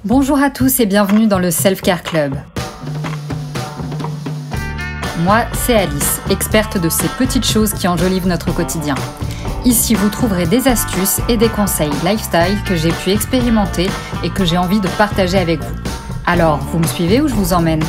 Bonjour à tous et bienvenue dans le Self Care Club. Moi, c'est Alice, experte de ces petites choses qui enjolivent notre quotidien. Ici, vous trouverez des astuces et des conseils lifestyle que j'ai pu expérimenter et que j'ai envie de partager avec vous. Alors, vous me suivez ou je vous emmène ?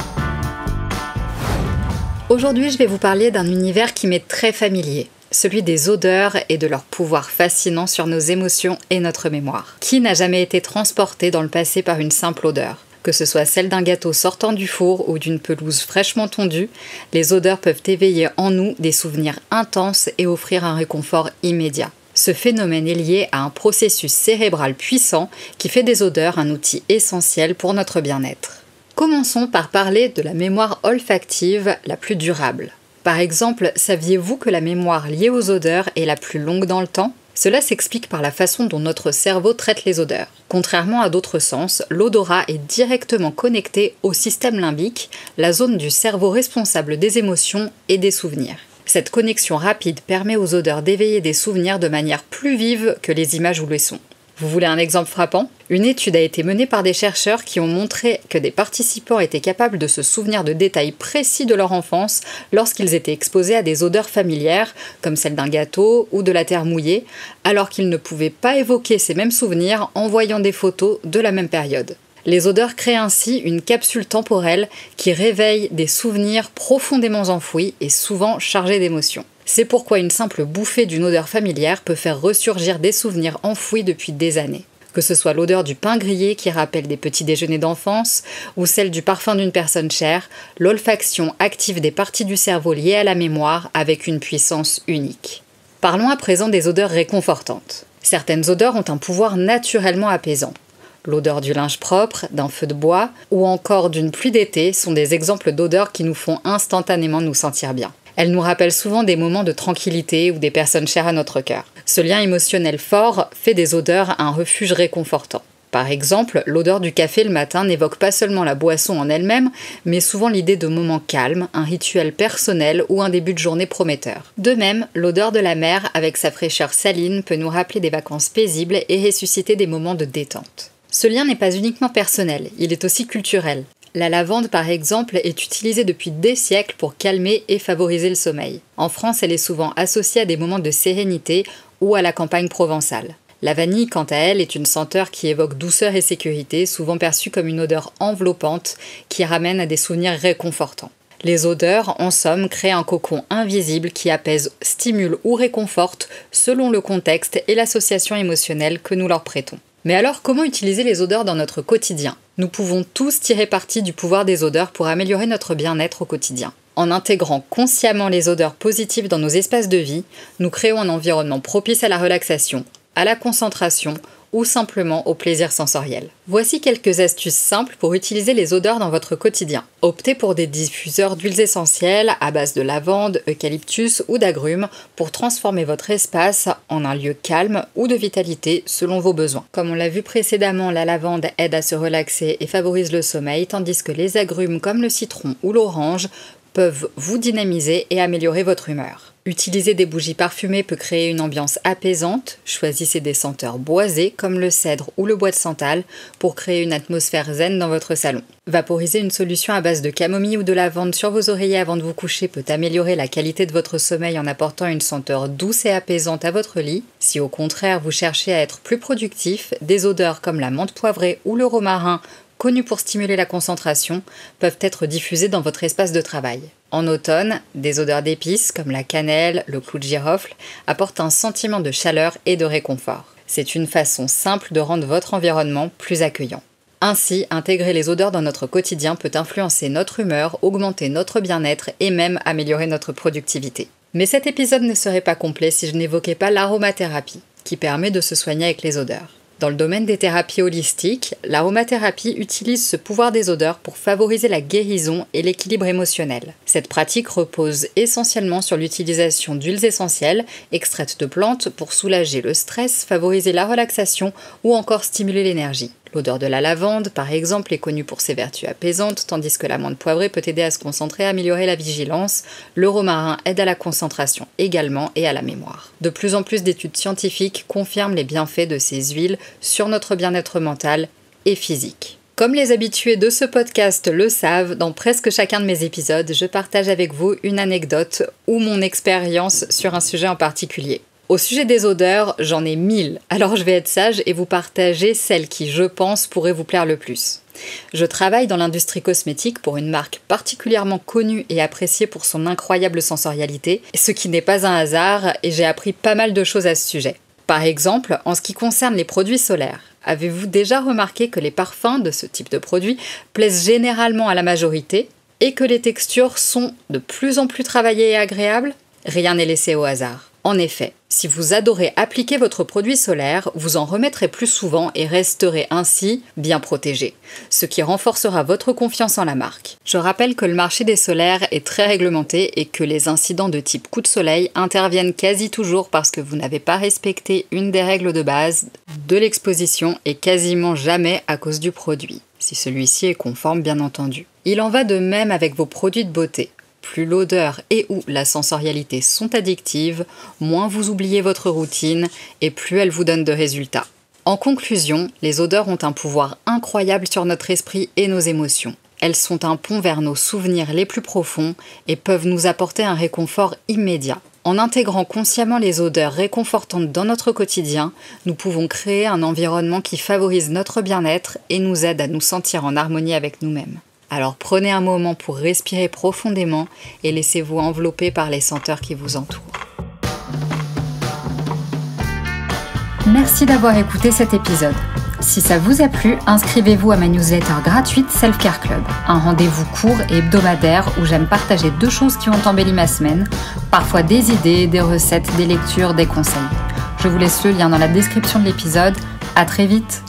Aujourd'hui, je vais vous parler d'un univers qui m'est très familier. Celui des odeurs et de leur pouvoir fascinant sur nos émotions et notre mémoire. Qui n'a jamais été transporté dans le passé par une simple odeur ? Que ce soit celle d'un gâteau sortant du four ou d'une pelouse fraîchement tondue, les odeurs peuvent éveiller en nous des souvenirs intenses et offrir un réconfort immédiat. Ce phénomène est lié à un processus cérébral puissant qui fait des odeurs un outil essentiel pour notre bien-être. Commençons par parler de la mémoire olfactive la plus durable. Par exemple, saviez-vous que la mémoire liée aux odeurs est la plus longue dans le temps ? Cela s'explique par la façon dont notre cerveau traite les odeurs. Contrairement à d'autres sens, l'odorat est directement connecté au système limbique, la zone du cerveau responsable des émotions et des souvenirs. Cette connexion rapide permet aux odeurs d'éveiller des souvenirs de manière plus vive que les images ou les sons. Vous voulez un exemple frappant ? Une étude a été menée par des chercheurs qui ont montré que des participants étaient capables de se souvenir de détails précis de leur enfance lorsqu'ils étaient exposés à des odeurs familières, comme celle d'un gâteau ou de la terre mouillée, alors qu'ils ne pouvaient pas évoquer ces mêmes souvenirs en voyant des photos de la même période. Les odeurs créent ainsi une capsule temporelle qui réveille des souvenirs profondément enfouis et souvent chargés d'émotions. C'est pourquoi une simple bouffée d'une odeur familière peut faire ressurgir des souvenirs enfouis depuis des années. Que ce soit l'odeur du pain grillé qui rappelle des petits déjeuners d'enfance ou celle du parfum d'une personne chère, l'olfaction active des parties du cerveau liées à la mémoire avec une puissance unique. Parlons à présent des odeurs réconfortantes. Certaines odeurs ont un pouvoir naturellement apaisant. L'odeur du linge propre, d'un feu de bois ou encore d'une pluie d'été sont des exemples d'odeurs qui nous font instantanément nous sentir bien. Elles nous rappellent souvent des moments de tranquillité ou des personnes chères à notre cœur. Ce lien émotionnel fort fait des odeurs un refuge réconfortant. Par exemple, l'odeur du café le matin n'évoque pas seulement la boisson en elle-même, mais souvent l'idée de moments calmes, un rituel personnel ou un début de journée prometteur. De même, l'odeur de la mer avec sa fraîcheur saline peut nous rappeler des vacances paisibles et ressusciter des moments de détente. Ce lien n'est pas uniquement personnel, il est aussi culturel. La lavande, par exemple, est utilisée depuis des siècles pour calmer et favoriser le sommeil. En France, elle est souvent associée à des moments de sérénité ou à la campagne provençale. La vanille, quant à elle, est une senteur qui évoque douceur et sécurité, souvent perçue comme une odeur enveloppante qui ramène à des souvenirs réconfortants. Les odeurs, en somme, créent un cocon invisible qui apaise, stimule ou réconforte selon le contexte et l'association émotionnelle que nous leur prêtons. Mais alors, comment utiliser les odeurs dans notre quotidien ? Nous pouvons tous tirer parti du pouvoir des odeurs pour améliorer notre bien-être au quotidien. En intégrant consciemment les odeurs positives dans nos espaces de vie, nous créons un environnement propice à la relaxation, à la concentration ou simplement au plaisir sensoriel. Voici quelques astuces simples pour utiliser les odeurs dans votre quotidien. Optez pour des diffuseurs d'huiles essentielles à base de lavande, eucalyptus ou d'agrumes pour transformer votre espace en un lieu calme ou de vitalité selon vos besoins. Comme on l'a vu précédemment, la lavande aide à se relaxer et favorise le sommeil, tandis que les agrumes comme le citron ou l'orange peuvent vous dynamiser et améliorer votre humeur. Utiliser des bougies parfumées peut créer une ambiance apaisante. Choisissez des senteurs boisées comme le cèdre ou le bois de santal pour créer une atmosphère zen dans votre salon. Vaporiser une solution à base de camomille ou de lavande sur vos oreillers avant de vous coucher peut améliorer la qualité de votre sommeil en apportant une senteur douce et apaisante à votre lit. Si au contraire vous cherchez à être plus productif, des odeurs comme la menthe poivrée ou le romarin connus pour stimuler la concentration, peuvent être diffusés dans votre espace de travail. En automne, des odeurs d'épices comme la cannelle, le clou de girofle apportent un sentiment de chaleur et de réconfort. C'est une façon simple de rendre votre environnement plus accueillant. Ainsi, intégrer les odeurs dans notre quotidien peut influencer notre humeur, augmenter notre bien-être et même améliorer notre productivité. Mais cet épisode ne serait pas complet si je n'évoquais pas l'aromathérapie, qui permet de se soigner avec les odeurs. Dans le domaine des thérapies holistiques, l'aromathérapie utilise ce pouvoir des odeurs pour favoriser la guérison et l'équilibre émotionnel. Cette pratique repose essentiellement sur l'utilisation d'huiles essentielles extraites de plantes pour soulager le stress, favoriser la relaxation ou encore stimuler l'énergie. L'odeur de la lavande, par exemple, est connue pour ses vertus apaisantes, tandis que la menthe poivrée peut aider à se concentrer et améliorer la vigilance. Le romarin aide à la concentration également et à la mémoire. De plus en plus d'études scientifiques confirment les bienfaits de ces huiles sur notre bien-être mental et physique. Comme les habitués de ce podcast le savent, dans presque chacun de mes épisodes, je partage avec vous une anecdote ou mon expérience sur un sujet en particulier. Au sujet des odeurs, j'en ai 1000, alors je vais être sage et vous partager celle qui, je pense, pourrait vous plaire le plus. Je travaille dans l'industrie cosmétique pour une marque particulièrement connue et appréciée pour son incroyable sensorialité, ce qui n'est pas un hasard et j'ai appris pas mal de choses à ce sujet. Par exemple, en ce qui concerne les produits solaires, avez-vous déjà remarqué que les parfums de ce type de produit plaisent généralement à la majorité et que les textures sont de plus en plus travaillées et agréables ? Rien n'est laissé au hasard. En effet, si vous adorez appliquer votre produit solaire, vous en remettrez plus souvent et resterez ainsi bien protégé, ce qui renforcera votre confiance en la marque. Je rappelle que le marché des solaires est très réglementé et que les incidents de type coup de soleil interviennent quasi toujours parce que vous n'avez pas respecté une des règles de base de l'exposition et quasiment jamais à cause du produit, si celui-ci est conforme bien entendu. Il en va de même avec vos produits de beauté. Plus l'odeur et ou la sensorialité sont addictives, moins vous oubliez votre routine et plus elles vous donnent de résultats. En conclusion, les odeurs ont un pouvoir incroyable sur notre esprit et nos émotions. Elles sont un pont vers nos souvenirs les plus profonds et peuvent nous apporter un réconfort immédiat. En intégrant consciemment les odeurs réconfortantes dans notre quotidien, nous pouvons créer un environnement qui favorise notre bien-être et nous aide à nous sentir en harmonie avec nous-mêmes. Alors prenez un moment pour respirer profondément et laissez-vous envelopper par les senteurs qui vous entourent. Merci d'avoir écouté cet épisode. Si ça vous a plu, inscrivez-vous à ma newsletter gratuite Self Care Club, un rendez-vous court et hebdomadaire où j'aime partager 2 choses qui ont embelli ma semaine, parfois des idées, des recettes, des lectures, des conseils. Je vous laisse le lien dans la description de l'épisode. À très vite!